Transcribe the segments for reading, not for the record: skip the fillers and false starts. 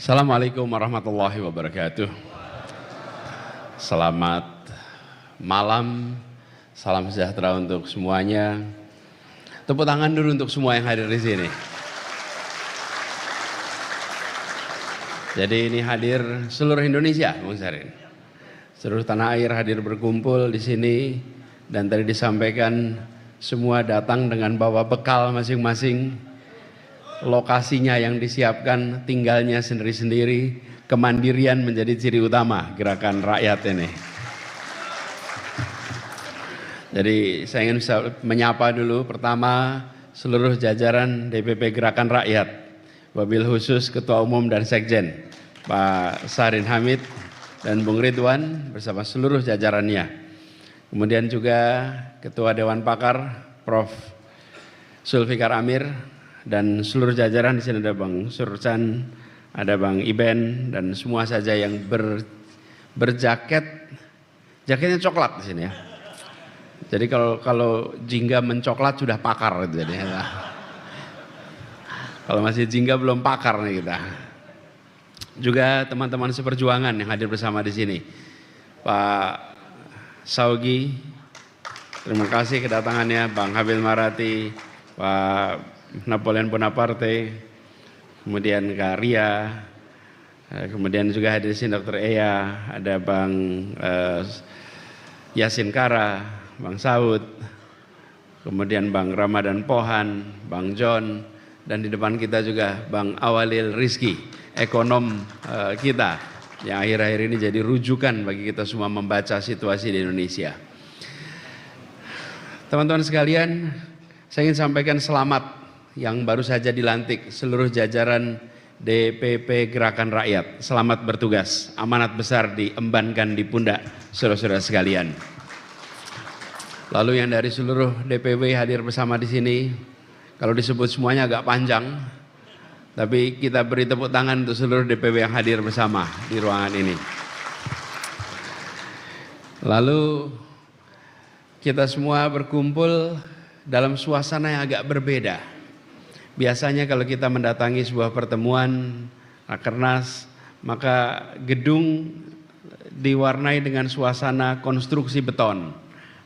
Assalamualaikum warahmatullahi wabarakatuh. Selamat malam, salam sejahtera untuk semuanya. Tepuk tangan dulu untuk semua yang hadir di sini. Jadi ini hadir seluruh Indonesia, Bung Sarin. Seluruh tanah air hadir berkumpul di sini dan tadi disampaikan semua datang dengan bawa bekal masing-masing. Lokasinya yang disiapkan, tinggalnya sendiri-sendiri, kemandirian menjadi ciri utama gerakan rakyat ini. Jadi saya ingin menyapa dulu pertama seluruh jajaran DPP Gerakan Rakyat, wabil khusus Ketua Umum dan Sekjen, Pak Sarin Hamid dan Bung Ridwan bersama seluruh jajarannya. Kemudian juga Ketua Dewan Pakar, Prof. Zulfikar Amir, dan seluruh jajaran. Di sini ada Bang Surcan, ada Bang Iben, dan semua saja yang berjaket, jaketnya coklat di sini ya. Jadi kalau jingga mencoklat sudah pakar gitu jadi. Kalau masih jingga belum pakar nih kita. Juga teman-teman seperjuangan yang hadir bersama di sini, Pak Saugi, terima kasih kedatangannya, Bang Habil Marati, Pak Napoleon Bonaparte, kemudian Kak Ria, kemudian juga hadir di sini Dr. Eya, ada Bang Yasin Kara, Bang Saud, kemudian Bang Ramadan Pohan, Bang John, dan di depan kita juga Bang Awalil Rizki, ekonom kita, yang akhir-akhir ini jadi rujukan bagi kita semua membaca situasi di Indonesia. Teman-teman sekalian, saya ingin sampaikan selamat yang baru saja dilantik seluruh jajaran DPP Gerakan Rakyat. Selamat bertugas, amanat besar diembankan di pundak saudara-saudara sekalian. Lalu yang dari seluruh DPW hadir bersama di sini, kalau disebut semuanya agak panjang, tapi kita beri tepuk tangan untuk seluruh DPW yang hadir bersama di ruangan ini. Lalu kita semua berkumpul dalam suasana yang agak berbeda. Biasanya kalau kita mendatangi sebuah pertemuan rakernas, maka gedung diwarnai dengan suasana konstruksi beton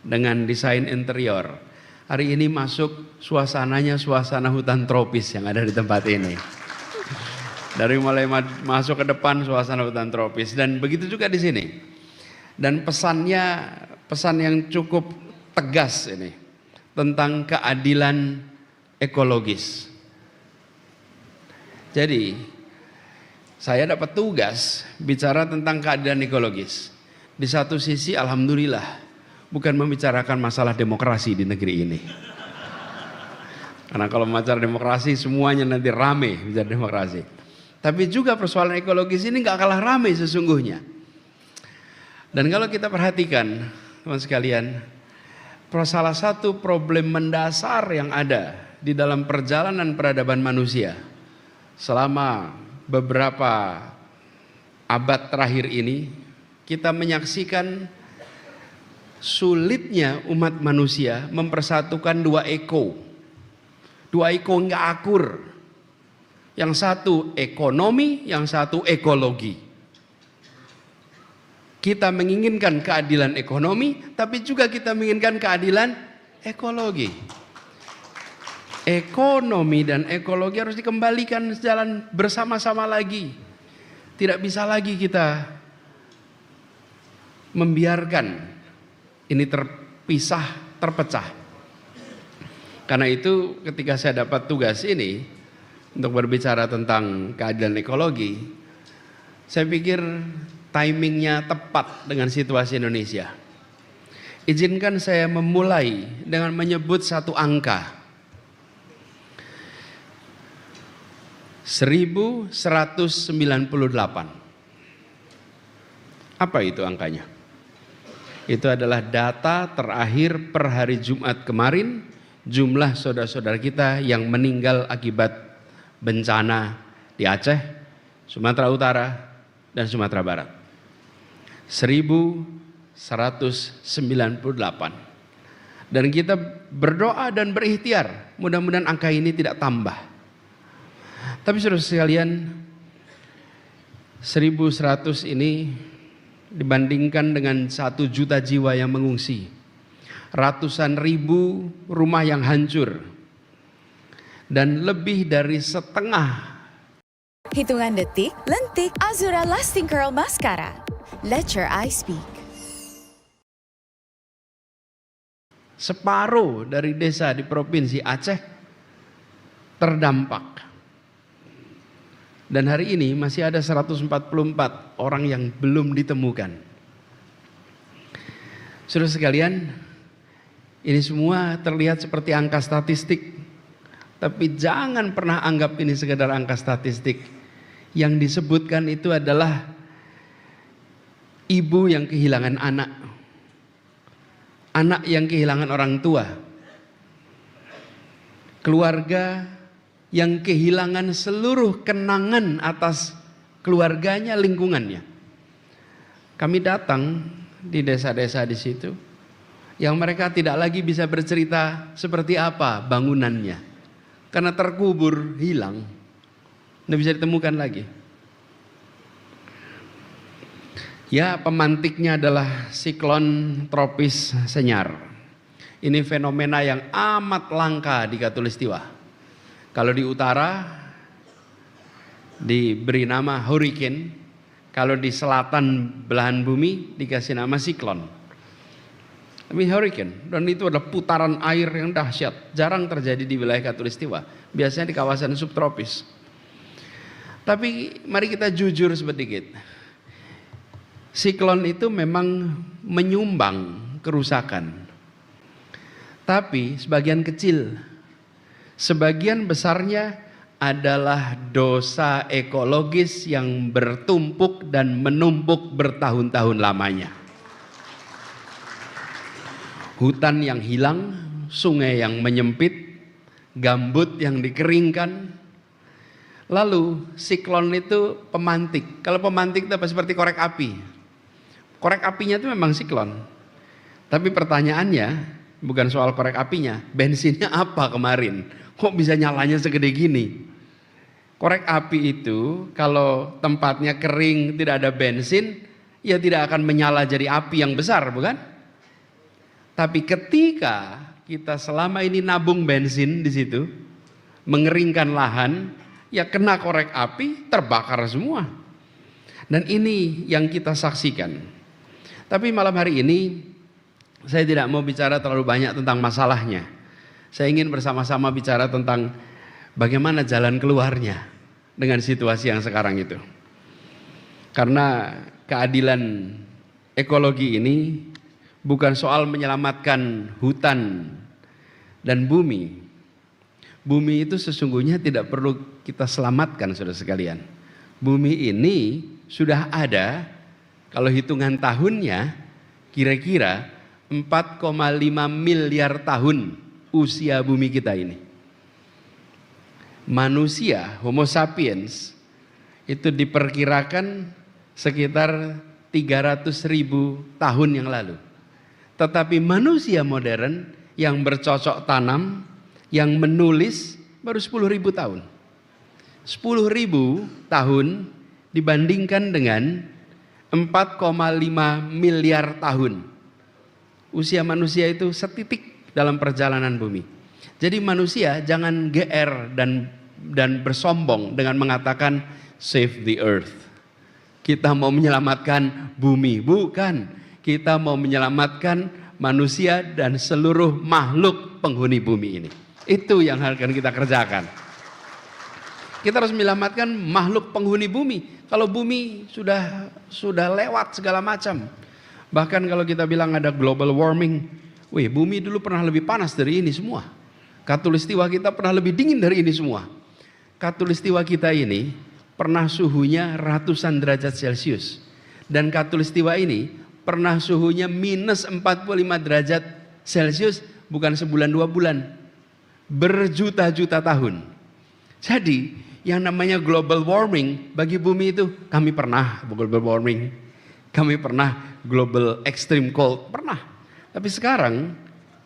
dengan desain interior. Hari ini masuk suasananya suasana hutan tropis yang ada di tempat ini. Dari mulai masuk ke depan suasana hutan tropis, dan begitu juga di sini. Dan pesannya pesan yang cukup tegas ini tentang keadilan ekologis. Jadi saya dapat tugas bicara tentang keadilan ekologis. Di satu sisi alhamdulillah bukan membicarakan masalah demokrasi di negeri ini. Karena kalau bicara demokrasi semuanya nanti rame bicara demokrasi. Tapi juga persoalan ekologis ini nggak kalah rame sesungguhnya. Dan kalau kita perhatikan teman sekalian, salah satu problem mendasar yang ada di dalam perjalanan peradaban manusia selama beberapa abad terakhir ini, kita menyaksikan sulitnya umat manusia mempersatukan dua eko. Dua eko nggak akur. Yang satu ekonomi, yang satu ekologi. Kita menginginkan keadilan ekonomi, tapi juga kita menginginkan keadilan ekologi. Ekonomi dan ekologi harus dikembalikan sejalan bersama-sama lagi. Tidak bisa lagi kita membiarkan ini terpisah, terpecah. Karena itu ketika saya dapat tugas ini untuk berbicara tentang keadilan ekologi, saya pikir timingnya tepat dengan situasi Indonesia. Izinkan saya memulai dengan menyebut satu angka. 1198. Apa itu angkanya? Itu adalah data terakhir per hari Jumat kemarin, jumlah saudara-saudara kita yang meninggal akibat bencana di Aceh, Sumatera Utara, dan Sumatera Barat. 1198. Dan kita berdoa dan berikhtiar, mudah-mudahan angka ini tidak tambah. Tapi saudara sekalian, 1.100 ini dibandingkan dengan 1 juta jiwa yang mengungsi, ratusan ribu rumah yang hancur, dan lebih dari setengah. Hitungan detik, lentik, Azura Lasting Curl Mascara. Let your eyes speak. Separuh dari desa di Provinsi Aceh terdampak. Dan hari ini masih ada 144 orang yang belum ditemukan. Saudara sekalian, ini semua terlihat seperti angka statistik, tapi jangan pernah anggap ini sekedar angka statistik. Yang disebutkan itu adalah ibu yang kehilangan anak, anak yang kehilangan orang tua, keluarga yang kehilangan seluruh kenangan atas keluarganya, lingkungannya. Kami datang di desa-desa di situ, yang mereka tidak lagi bisa bercerita seperti apa bangunannya, karena terkubur, hilang, tidak bisa ditemukan lagi. Ya, pemantiknya adalah siklon tropis Senyar. Ini fenomena yang amat langka di Khatulistiwa. Kalau di utara diberi nama hurricane, kalau di selatan belahan bumi dikasih nama siklon. Tapi hurricane, dan itu adalah putaran air yang dahsyat, jarang terjadi di wilayah Khatulistiwa, biasanya di kawasan subtropis. Tapi mari kita jujur sedikit. Siklon itu memang menyumbang kerusakan. Tapi sebagian kecil, sebagian besarnya adalah dosa ekologis yang bertumpuk dan menumpuk bertahun-tahun lamanya. Hutan yang hilang, sungai yang menyempit, gambut yang dikeringkan. Lalu siklon itu pemantik. Kalau pemantik itu seperti korek api. Korek apinya itu memang siklon. Tapi pertanyaannya bukan soal korek apinya, bensinnya apa kemarin? Kok bisa nyalanya segede gini? Korek api itu kalau tempatnya kering, tidak ada bensin, ya tidak akan menyala jadi api yang besar, bukan? Tapi ketika kita selama ini nabung bensin di situ, mengeringkan lahan, ya kena korek api, terbakar semua. Dan ini yang kita saksikan. Tapi malam hari ini saya tidak mau bicara terlalu banyak tentang masalahnya. Saya ingin bersama-sama bicara tentang bagaimana jalan keluarnya dengan situasi yang sekarang itu. Karena keadilan ekologi ini bukan soal menyelamatkan hutan dan bumi. Bumi itu sesungguhnya tidak perlu kita selamatkan, saudara sekalian. Bumi ini sudah ada, kalau hitungan tahunnya kira-kira 4,5 miliar tahun usia bumi kita ini. Manusia, Homo sapiens, itu diperkirakan sekitar 300.000 tahun yang lalu. Tetapi manusia modern yang bercocok tanam, yang menulis baru 10.000 tahun. 10.000 tahun dibandingkan dengan 4,5 miliar tahun. Usia manusia itu setitik dalam perjalanan bumi. Jadi manusia jangan GR dan bersombong dengan mengatakan save the earth. Kita mau menyelamatkan bumi, bukan. Kita mau menyelamatkan manusia dan seluruh makhluk penghuni bumi ini. Itu yang akan kita kerjakan. Kita harus menyelamatkan makhluk penghuni bumi. Kalau bumi sudah lewat segala macam. Bahkan kalau kita bilang ada global warming, bumi dulu pernah lebih panas dari ini semua. Khatulistiwa kita pernah lebih dingin dari ini semua. Khatulistiwa kita ini pernah suhunya ratusan derajat Celcius. Dan khatulistiwa ini pernah suhunya minus 45 derajat Celcius, bukan sebulan 2 bulan. Berjuta-juta tahun. Jadi yang namanya global warming bagi bumi itu, kami pernah global warming, kami pernah global extreme cold, pernah. Tapi sekarang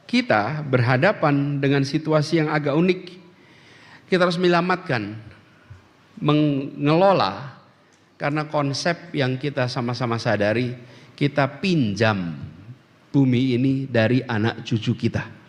kita berhadapan dengan situasi yang agak unik. Kita harus menyelamatkan, mengelola Karena konsep yang kita sama-sama sadari, kita pinjam bumi ini dari anak cucu kita.